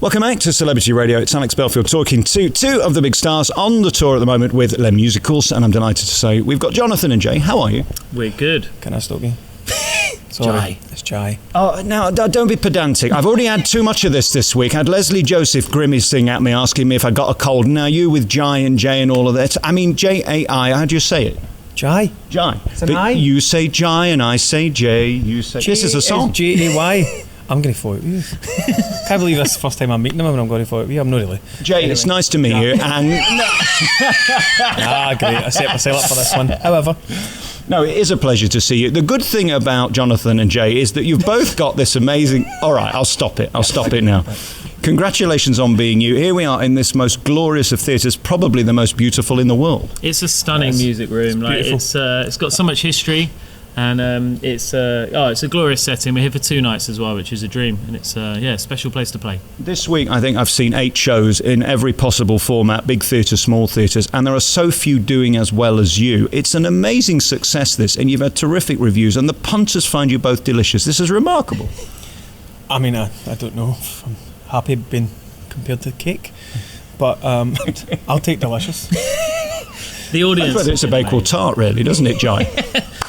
Welcome back to Celebrity Radio. It's Alex Belfield talking to two of the big stars on the tour at the moment with Les Musicals, and I'm delighted to say we've got Jonathan and Jay. How are you? We're good. Can I stop you? Sorry, it's Jai. Oh, now, don't be pedantic. I've already had too much of this week. I had Leslie Joseph grimacing at me, asking me if I got a cold. Now you with Jai and Jay and all of that. I mean, J-A-I, how do you say it? Jai. Jai. It's an I. You say Jai and I say Jay. You say... This is a song. J-A-Y. I'm going to fight with you. Can't believe this is the first time I'm meeting them and I'm going to fight with you. I'm not really. Jay, anyway. It's nice to meet you. And great. I set myself up for this one. However... No, it is a pleasure to see you. The good thing about Jonathan and Jay is that you've both got this amazing... All right, I'll stop it. I'll stop it now. Congratulations on being you. Here we are in this most glorious of theatres, probably the most beautiful in the world. It's a stunning music room. It's got so much history, and it's a glorious setting. We're here for 2 nights as well, which is a dream, and it's a special place to play. This week, I think I've seen 8 shows in every possible format, big theatres, small theatres, and there are so few doing as well as you. It's an amazing success, this, and you've had terrific reviews, and the punters find you both delicious. This is remarkable. I mean, I don't know if I'm happy being compared to cake, but I'll take delicious. The audience. Whether it's a Bakewell tart, really, doesn't it, Jai?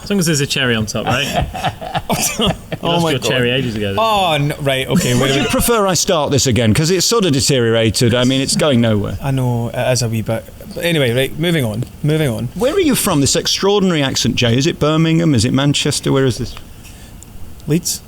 As long as there's a cherry on top, right? Oh my God. Cherry ages ago. Oh, no, right, okay. Would you prefer I start this again? Because it's sort of deteriorated. I mean, it's going nowhere. I know, it is a wee bit. But anyway, right, moving on. Where are you from? This extraordinary accent, Jay. Is it Birmingham? Is it Manchester? Where is this? Leeds.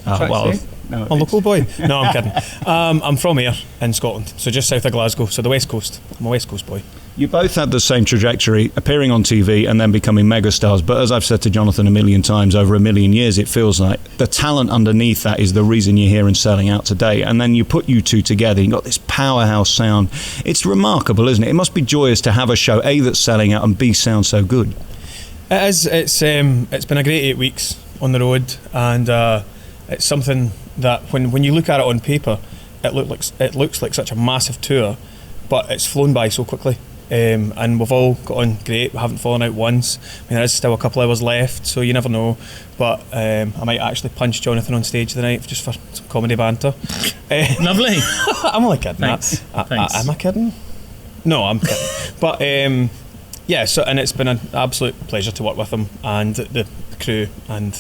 Oh, well... No, a local boy. No, I'm kidding. I'm from here in Scotland, so just south of Glasgow, so the West Coast. I'm a West Coast boy. You both had the same trajectory, appearing on TV and then becoming megastars, but as I've said to Jonathan a million times, over a million years, it feels like the talent underneath that is the reason you're here and selling out today. And then you put you two together, you've got this powerhouse sound. It's remarkable, isn't it? It must be joyous to have a show, A, that's selling out, and B, sound so good. It is. It's been a great 8 weeks on the road, and it's something that when you look at it on paper, it looks like such a massive tour, but it's flown by so quickly. And we've all got on great. We haven't fallen out once. I mean, there is still a couple hours left, so you never know. But I might actually punch Jonathan on stage tonight just for some comedy banter. Lovely. I'm only kidding. Thanks. Am I kidding? No, I'm kidding. But yeah. So, and it's been an absolute pleasure to work with him and the crew, and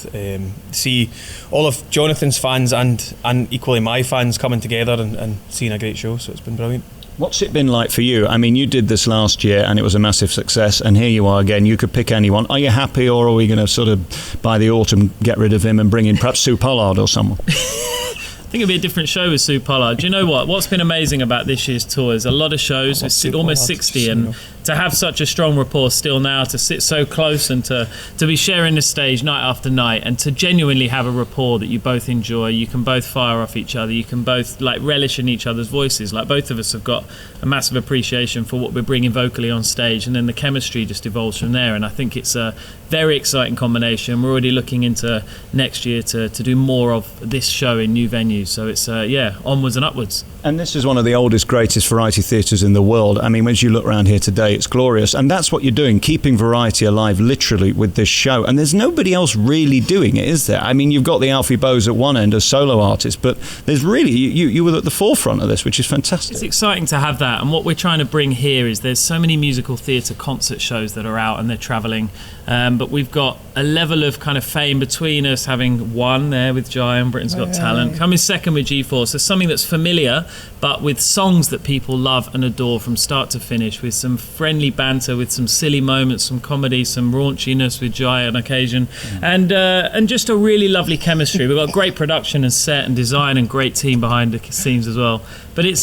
see all of Jonathan's fans and equally my fans coming together and seeing a great show. So it's been brilliant. What's it been like for you? I mean, you did this last year and it was a massive success, and here you are again. You could pick anyone. Are you happy, or are we going to sort of, by the autumn, get rid of him and bring in perhaps Sue Pollard or someone? I think it'll be a different show with Sue Pollard. Do you know what? What's been amazing about this year's tour is a lot of shows, it's almost 60, and to have such a strong rapport still now, to sit so close and to be sharing the stage night after night, and to genuinely have a rapport that you both enjoy. You can both fire off each other. You can both relish in each other's voices. Like, both of us have got a massive appreciation for what we're bringing vocally on stage, and then the chemistry just evolves from there. And I think it's a very exciting combination. We're already looking into next year to do more of this show in new venues. So it's onwards and upwards. And this is one of the oldest, greatest variety theatres in the world. I mean, when you look around here today, it's glorious. And that's what you're doing, keeping variety alive, literally, with this show. And there's nobody else really doing it, is there? I mean, you've got the Alfie Bowes at one end as solo artist, but there's really, you were at the forefront of this, which is fantastic. It's exciting to have that. And what we're trying to bring here is there's so many musical theatre concert shows that are out and they're travelling. But we've got a level of kind of fame between us, having won there with Jai and Britain's Got Talent, coming second with G-Force. So something that's familiar, but with songs that people love and adore from start to finish, with some friendly banter, with some silly moments, some comedy, some raunchiness with Jai on occasion, and just a really lovely chemistry. We've got great production and set and design and great team behind the scenes as well. But it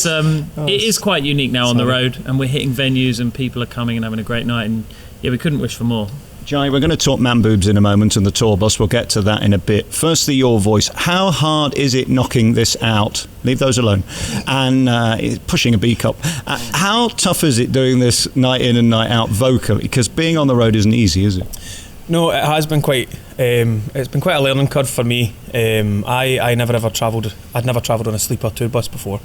is quite unique now on the road, and we're hitting venues and people are coming and having a great night, and yeah, we couldn't wish for more. Jai, we're going to talk man boobs in a moment and the tour bus. We'll get to that in a bit. Firstly, your voice. How hard is it knocking this out? Leave those alone. And pushing a B cup. How tough is it doing this night in and night out vocally? Because being on the road isn't easy, is it? No, it has been quite. It's been quite a learning curve for me. I never ever travelled. I'd never travelled on a sleeper tour bus before.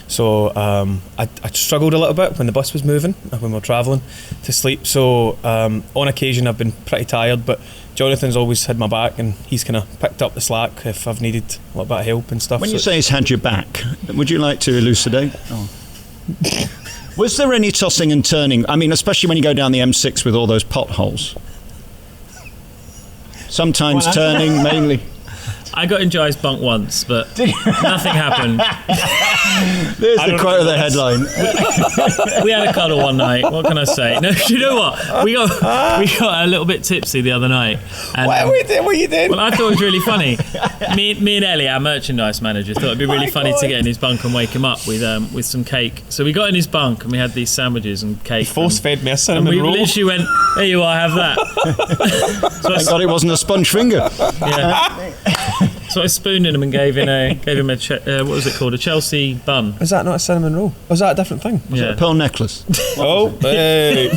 So I struggled a little bit when the bus was moving and when we were travelling to sleep. So on occasion I've been pretty tired, but Jonathan's always had my back, and he's kind of picked up the slack if I've needed a little bit of help and stuff. When you say he's had your back, would you like to elucidate? Oh. Was there any tossing and turning? I mean, especially when you go down the M6 with all those potholes. Sometimes turning, mainly. I got in Jai's bunk once, but nothing happened. There's the quote of the headline. We had a cuddle one night. What can I say? No, you know what? We got a little bit tipsy the other night. And, what are you doing? Well, I thought it was really funny. Me and Ellie, our merchandise manager, thought it'd be really funny to get in his bunk and wake him up with some cake. So we got in his bunk and we had these sandwiches and cake. He force-fed me a cinnamon roll. We literally went, "There you are, have that." So Thank God it wasn't a sponge finger. Yeah. So I spooned him and gave him a what was it called? A Chelsea bun. Is that not a cinnamon roll? Was that a different thing? Was it a pearl necklace? Oh, hey.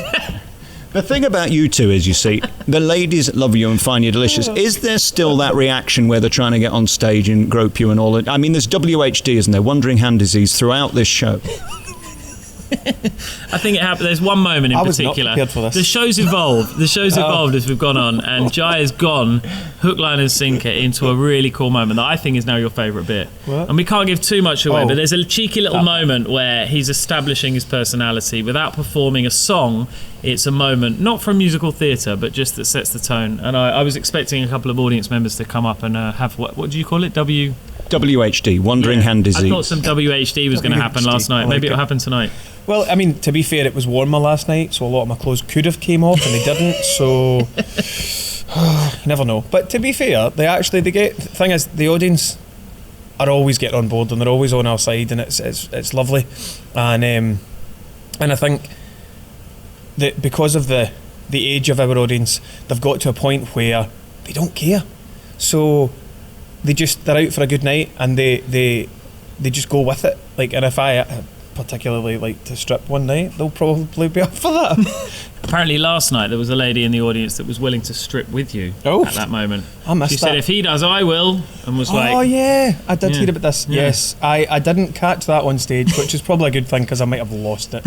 The thing about you two is, you see, the ladies love you and find you delicious. Is there still that reaction where they're trying to get on stage and grope you and all that? I mean, there's WHD, isn't there? Wandering hand disease throughout this show. I think it happened. There's one moment in particular. I was not prepared for this. The show's evolved. The show's evolved as we've gone on, and Jai has gone hook, line, and sinker into a really cool moment that I think is now your favourite bit. What? And we can't give too much away, but there's a cheeky little moment where he's establishing his personality without performing a song. It's a moment, not from musical theatre, but just that sets the tone. And I was expecting a couple of audience members to come up and have what do you call it? WHD, wandering hand disease. I thought some WHD was going to happen last night. Maybe it'll happen tonight. Well, I mean, to be fair, it was warmer last night, so a lot of my clothes could have came off, and they didn't. So you never know. But to be fair, the thing is, the audience are always getting on board, and they're always on our side, and it's lovely. And I think that because of the age of our audience, they've got to a point where they don't care. So they're out for a good night, and they just go with it. Like, and if I particularly like to strip one night, they'll probably be up for that. Apparently last night there was a lady in the audience that was willing to strip with you at that moment. I missed She said, "If he does, I will," and was like... Oh yeah, I did hear about this. Yeah. Yes, I didn't catch that on stage, which is probably a good thing because I might have lost it.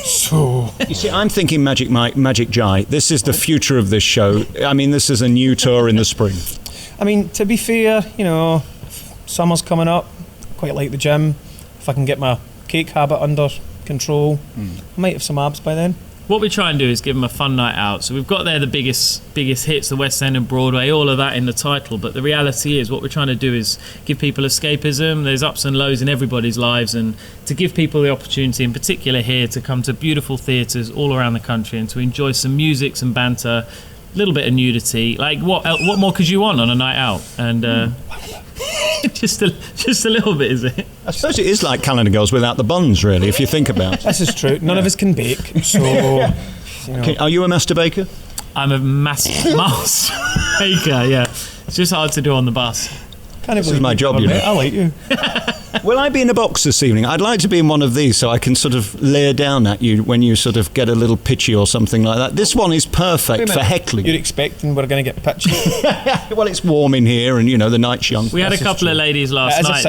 So... You see, I'm thinking Magic Mike, Magic Jai. This is the future of this show. I mean, this is a new tour in the spring. I mean, to be fair, you know, summer's coming up, quite like the gym. If I can get my cake habit under control, I might have some abs by then. What we try and do is give them a fun night out. So we've got there the biggest hits, the West End and Broadway, all of that in the title. But the reality is what we're trying to do is give people escapism. There's ups and lows in everybody's lives, and to give people the opportunity, in particular here, to come to beautiful theatres all around the country and to enjoy some music, some banter, a little bit of nudity. Like, what more could you want on a night out? And just a little bit, is it? I suppose it is like Calendar Girls without the buns, really, if you think about it. This is true. None of us can bake, so... You know. Are you a master baker? I'm a master baker, yeah. It's just hard to do on the bus. This is my job, you know. I like you. Will I be in a box this evening? I'd like to be in one of these so I can sort of leer down at you when you sort of get a little pitchy or something like that. This one is perfect for heckling. You're expecting we're going to get pitchy? Well, it's warm in here and, you know, the night's young. We had a couple of ladies last night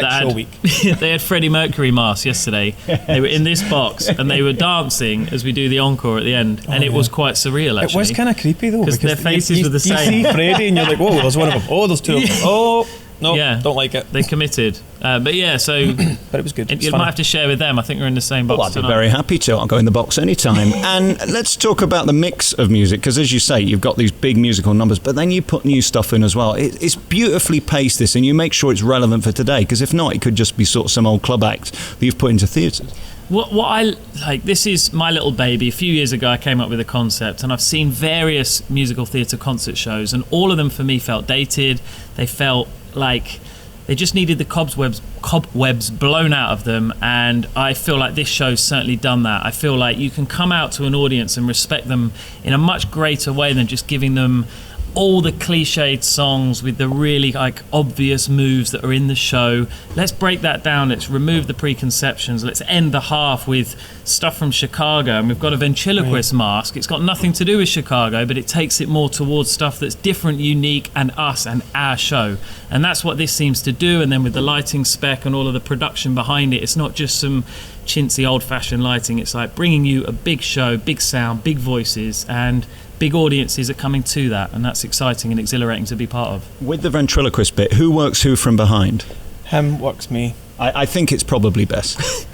they had Freddie Mercury masks yesterday. They were in this box and they were dancing as we do the encore at the and it was quite surreal, actually. It was kind of creepy, though. Because their faces were the same. You see Freddie and you're like, whoa, there's one of them. Oh, there's two of them. Oh... No, don't like it. They committed. But yeah, so... but it was good. You might have to share with them. I think we're in the same box tonight. I'd be very happy to. I'll go in the box anytime. And let's talk about the mix of music, because as you say, you've got these big musical numbers, but then you put new stuff in as well. It's beautifully paced, this, and you make sure it's relevant for today, because if not, it could just be sort of some old club act that you've put into theatres. What I like, this is my little baby. A few years ago I came up with a concept, and I've seen various musical theatre concert shows, and all of them for me felt dated. They felt like they just needed the cobwebs blown out of them, and I feel like this show's certainly done that. I feel like you can come out to an audience and respect them in a much greater way than just giving them all the cliched songs with the really like obvious moves that are in the show. Let's break that down. Let's remove the preconceptions. Let's end the half with stuff from Chicago, and we've got a ventriloquist mask. It's got nothing to do with Chicago, but it takes it more towards stuff that's different, unique, and us and our show. And that's what this seems to do. And then with the lighting spec and all of the production behind it, it's not just some chintzy, old-fashioned lighting. It's like bringing you a big show, big sound, big voices, and big audiences are coming to that, and that's exciting and exhilarating to be part of. With the ventriloquist bit, who works who from behind? Him works me. I think it's probably best.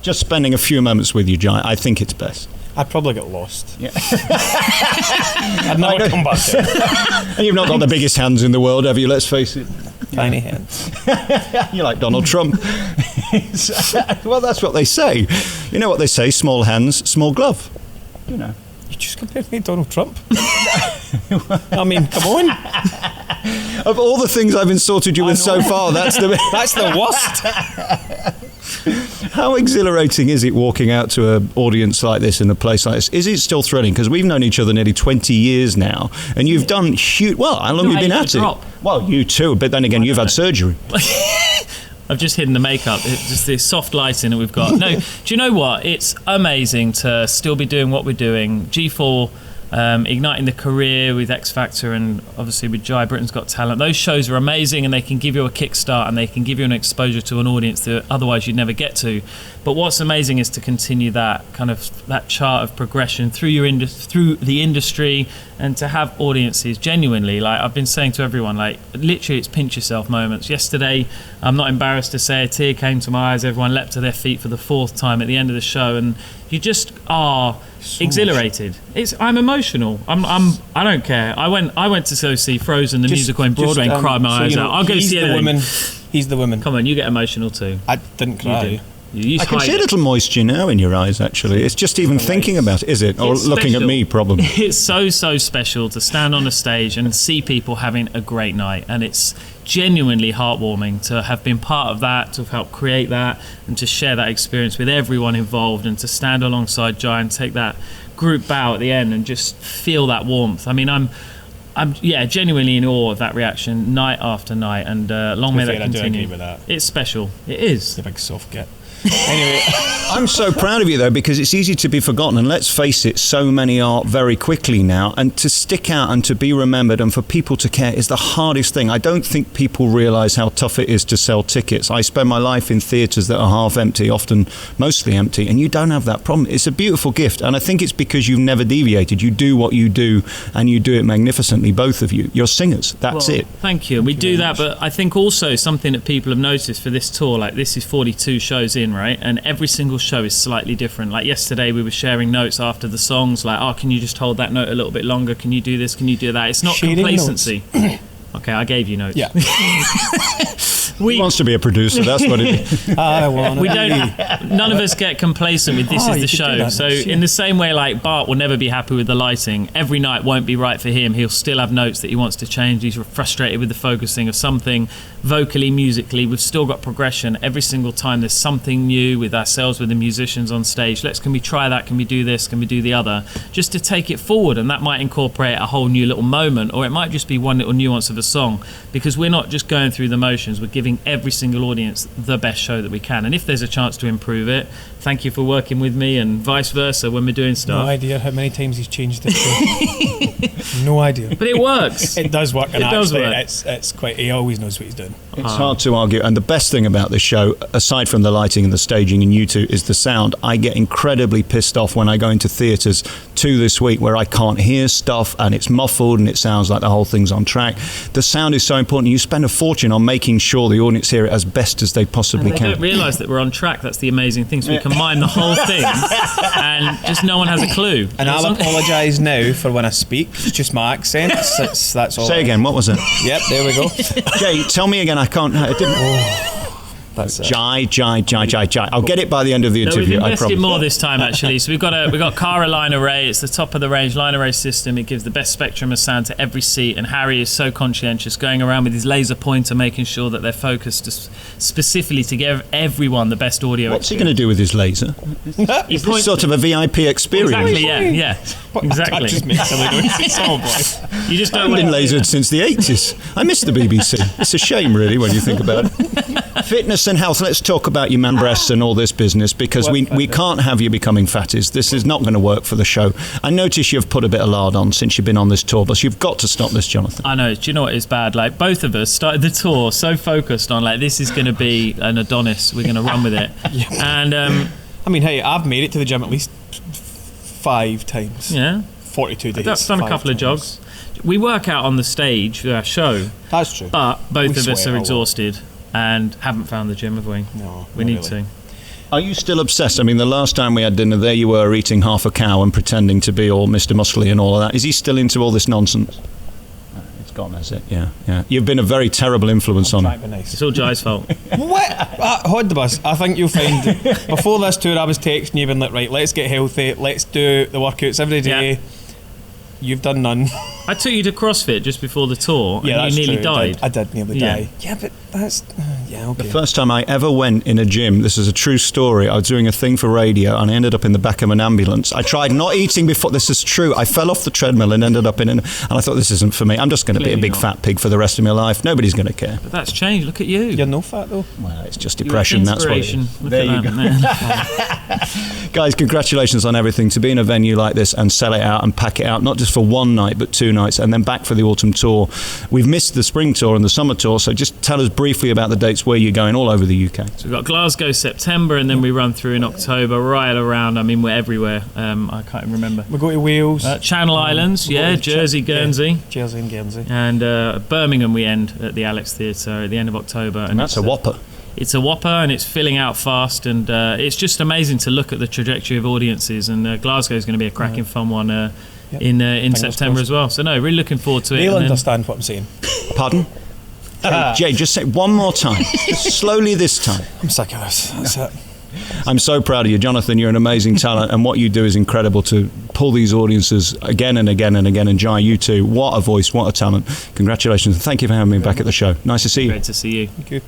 Just spending a few moments with you, Jai, I think it's best. I'd probably get lost. Yeah. I'd never come back to it. And you've not got the biggest hands in the world, have you? Let's face it. Tiny hands. You're like Donald Trump. Well, that's what they say. You know what they say? Small hands, small glove. You know. You just compared me to Donald Trump? I mean, come on. Of all the things I've insulted you with so far, that's the worst. How exhilarating is it walking out to an audience like this in a place like this? Is it still thrilling? Because we've known each other nearly 20 years now, and you've done huge... Well, how long have you been at it? Well, you too, but then again, you've had surgery. I've just hidden the makeup. It's just this soft lighting that we've got. No, do you know what? It's amazing to still be doing what we're doing. G4, igniting the career with X Factor, and obviously with Jai, Britain's Got Talent. Those shows are amazing, and they can give you a kickstart, and they can give you an exposure to an audience that otherwise you'd never get to. But what's amazing is to continue that kind of that chart of progression through through the industry, and to have audiences genuinely, like I've been saying to everyone, like literally it's pinch yourself moments. Yesterday, I'm not embarrassed to say, a tear came to my eyes. Everyone leapt to their feet for the 4th time at the end of the show, and you just are exhilarated. I'm emotional. I don't care. I went to go see Frozen the musical in Broadway and cried my eyes out. I'll go see anything. He's the woman. Come on, you get emotional too. I didn't cry. I can see a little moisture now in your eyes, actually. It's just even thinking about it, is it? Or looking at me, probably. It's so special to stand on a stage and see people having a great night. And it's genuinely heartwarming to have been part of that, to have helped create that, and to share that experience with everyone involved, and to stand alongside Jai and take that group bow at the end and just feel that warmth. I mean, I'm genuinely in awe of that reaction night after night, and long may that continue. I do agree with that. It's special. It is. You big soft git. Anyway, I'm so proud of you, though, because it's easy to be forgotten, and let's face it, so many are very quickly now, and to stick out and to be remembered and for people to care is the hardest thing. I don't think people realise how tough it is to sell tickets. I spend my life in theatres that are half empty, often mostly empty, and you don't have that problem. It's a beautiful gift, and I think it's because you've never deviated. You do what you do, and you do it magnificently, both of you. You're singers. That's it. Thank you. We do that, but I think also something that people have noticed for this tour, like this is 42 shows in, right? And every single show is slightly different. Like yesterday we were sharing notes after the songs, like, oh, can you just hold that note a little bit longer? Can you do this? Can you do that? It's not complacency. Okay, I gave you notes. Yeah. He wants to be a producer, that's what it is. None of us get complacent with this is the show. So in the same way, like Bart will never be happy with the lighting. Every night won't be right for him. He'll still have notes that he wants to change. He's frustrated with the focusing of something vocally, musically. We've still got progression. Every single time there's something new with ourselves, with the musicians on stage. Can we try that? Can we do this? Can we do the other? Just to take it forward, and that might incorporate a whole new little moment, or it might just be one little nuance of a song, because we're not just going through the motions. We're giving every single audience the best show that we can, and if there's a chance to improve it, thank you for working with me, and vice versa when we're doing stuff. No idea how many times he's changed it. No idea. But it works. It does work, and it does work. It's quite, he always knows what he's doing. It's hard to argue, and the best thing about this show, aside from the lighting and the staging and you two, is the sound. I get incredibly pissed off when I go into theatres this week where I can't hear stuff and it's muffled and it sounds like the whole thing's on track. The sound is so important. You spend a fortune on making sure the audience hear it as best as they possibly can. They don't realise that we're on track. That's the amazing thing. So we can mime the whole thing and just no one has a clue. And I'll apologise now for when I speak. It's just my accent. That's all. Say again, what was it? Yep, there we go. Jay, tell me again. I didn't... That's Jai. I'll get it by the end of the interview. We've invested more this time, actually. So we've got Cara line array. It's the top of the range line array system. It gives the best spectrum of sound to every seat. And Harry is so conscientious, going around with his laser pointer, making sure that they're focused specifically to give everyone the best audio. What's he going to do with his laser? He points sort of a VIP experience. Exactly. Yeah. Exactly. That just makes silly noises. Oh boy. You just don't. I've been lasered since the 80s. I miss the BBC. It's a shame, really, when you think about it. Fitness and health. Let's talk about your man breasts and all this business, because we can't have you becoming fatties. This is not going to work for the show. I notice you've put a bit of lard on since you've been on this tour bus. You've got to stop this, Jonathan. I know. Do you know what is bad? Like, both of us started the tour so focused on, like, this is going to be an Adonis. We're going to run with it. And I mean, hey, I've made it to the gym at least 5 times. Yeah. 42 days. I've done a couple of jogs. We work out on the stage for our show. That's true. But both of us are exhausted and haven't found the gym, have we? No. We need to. Are you still obsessed? I mean, the last time we had dinner, there you were eating half a cow and pretending to be all Mr. Muscly and all of that. Is he still into all this nonsense? It's gone, has it? Yeah. You've been a very terrible influence on him. Nice. It's all Jai's fault. What? Hold the bus. I think you'll find before this tour I was texting you, been like, right, let's get healthy, let's do the workouts every day. Yeah. You've done none. I took you to CrossFit just before the tour, and you nearly died. I did nearly die. Yeah, but that's okay. The first time I ever went in a gym, this is a true story, I was doing a thing for radio and I ended up in the back of an ambulance. I tried not eating before, this is true, I fell off the treadmill and ended up and I thought, this isn't for me, I'm just going to be a big fat pig for the rest of my life, nobody's going to care. But that's changed, look at you. You're no fat though. Well, it's just depression, that's what it is. Look There you go. Guys, congratulations on everything, to be in a venue like this and sell it out and pack it out, not just for one night but 2 nights, and then back for the autumn tour. We've missed the spring tour and the summer tour, so just tell us briefly about the dates where you're going all over the UK. So we've got Glasgow September, and then we run through in October, right around, I mean, we're everywhere. I can't remember. We go to Wales. Channel Islands, Jersey, Guernsey. Jersey and Guernsey. And Birmingham we end at the Alex Theatre at the end of October. And that's a whopper. It's a whopper, and it's filling out fast, and it's just amazing to look at the trajectory of audiences, and Glasgow is going to be a cracking fun one in September as well. So no, really looking forward to it. They'll understand what I'm saying. Pardon? Jay, just say it one more time. Just slowly this time. I'm sick of this. That's it. I'm so proud of you, Jonathan. You're an amazing talent, and what you do is incredible to pull these audiences again and again and again. And Jai, you too. What a voice, what a talent. Congratulations, and thank you for having me back at the show. Nice to see you. Great to see you. Thank you.